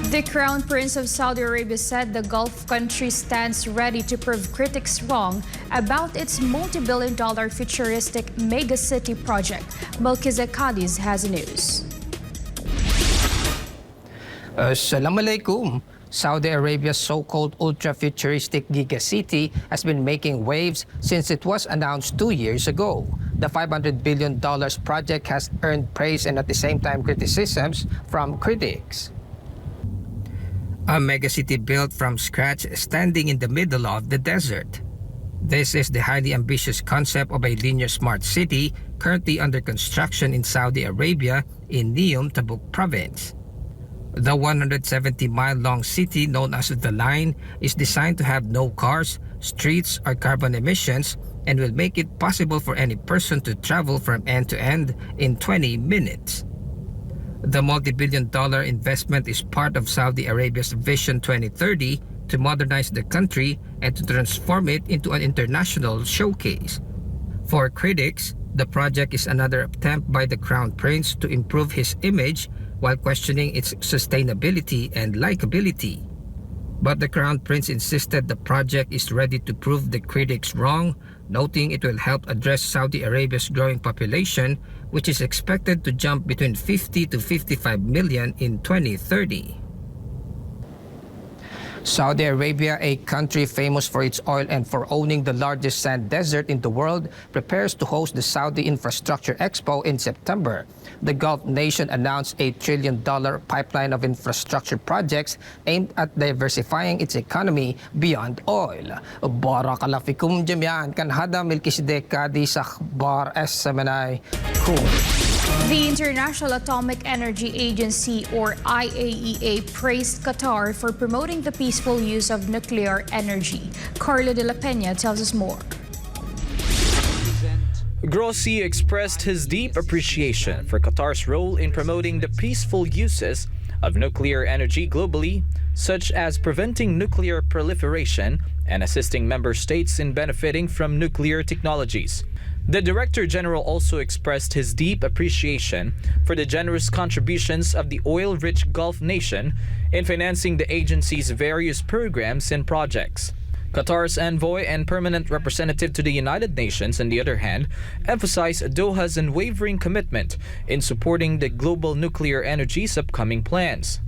The Crown Prince of Saudi Arabia said the Gulf country stands ready to prove critics wrong about its multibillion-dollar futuristic megacity project. Melchezedek Cadiz has news. Assalamualaikum. Saudi Arabia's so-called ultra-futuristic gigacity has been making waves since it was announced 2 years ago. The $500 billion project has earned praise and at the same time criticisms from critics. A megacity built from scratch standing in the middle of the desert. This is the highly ambitious concept of a linear smart city currently under construction in Saudi Arabia in Neom Tabuk province. The 170-mile-long city known as The Line is designed to have no cars, streets, or carbon emissions and will make it possible for any person to travel from end to end in 20 minutes. The multi-billion-dollar investment is part of Saudi Arabia's Vision 2030 to modernize the country and to transform it into an international showcase. For critics, the project is another attempt by the Crown Prince to improve his image while questioning its sustainability and likability. But the Crown Prince insisted the project is ready to prove the critics wrong, noting it will help address Saudi Arabia's growing population, which is expected to jump between 50 to 55 million in 2030. Saudi Arabia, a country famous for its oil and for owning the largest sand desert in the world, prepares to host the Saudi Infrastructure Expo in September. The Gulf nation announced a $1 trillion pipeline of infrastructure projects aimed at diversifying its economy beyond oil. Barakala fikum jami'an kan hada Melchezedek Cadiz akhbar SMNI kum. The International Atomic Energy Agency, or IAEA, praised Qatar for promoting the peaceful use of nuclear energy. Carlo de la Peña tells us more. Grossi expressed his deep appreciation for Qatar's role in promoting the peaceful uses of nuclear energy globally, such as preventing nuclear proliferation and assisting member states in benefiting from nuclear technologies. The Director General also expressed his deep appreciation for the generous contributions of the oil-rich Gulf nation in financing the agency's various programs and projects. Qatar's envoy and permanent representative to the United Nations, on the other hand, emphasized Doha's unwavering commitment in supporting the global nuclear energy's upcoming plans.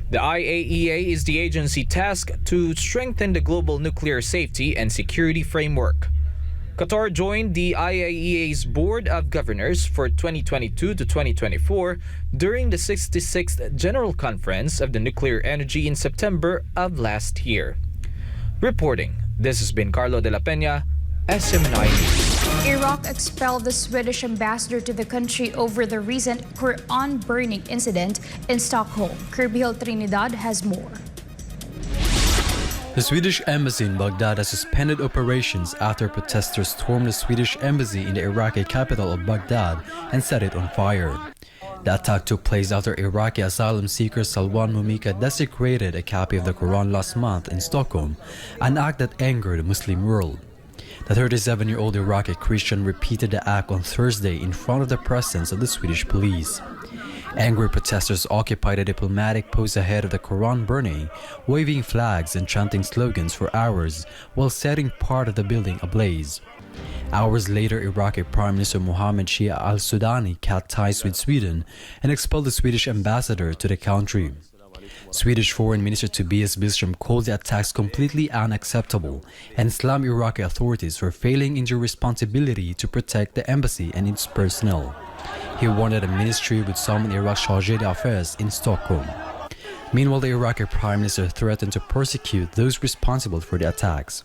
The IAEA is the agency tasked to strengthen the global nuclear safety and security framework. Qatar joined the IAEA's Board of Governors for 2022 to 2024 during the 66th General Conference of the Nuclear Energy in September of last year. Reporting, this has been Carlo de la Peña, SM9 News. Iraq expelled the Swedish ambassador to the country over the recent Quran burning incident in Stockholm. Kirby Hill Trinidad has more. The Swedish embassy in Baghdad has suspended operations after protesters stormed the Swedish embassy in the Iraqi capital of Baghdad and set it on fire. The attack took place after Iraqi asylum seeker Salwan Mumika desecrated a copy of the Quran last month in Stockholm, an act that angered the Muslim world. The 37-year-old Iraqi Christian repeated the act on Thursday in front of the presence of the Swedish police. Angry protesters occupied a diplomatic post ahead of the Quran burning, waving flags and chanting slogans for hours while setting part of the building ablaze. Hours later, Iraqi Prime Minister Mohammed Shia al-Sudani cut ties with Sweden and expelled the Swedish ambassador to the country. Swedish Foreign Minister Tobias Billström called the attacks completely unacceptable and slammed Iraqi authorities for failing in their responsibility to protect the embassy and its personnel. He warned that the ministry would summon Iraq's chargé d'affaires in Stockholm. Meanwhile, the Iraqi Prime Minister threatened to prosecute those responsible for the attacks.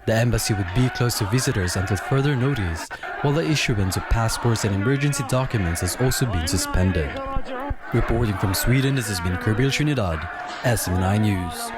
The embassy would be closed to visitors until further notice, while the issuance of passports and emergency documents has also been suspended. Reporting from Sweden, this has been Kirby Trinidad, SM9 News.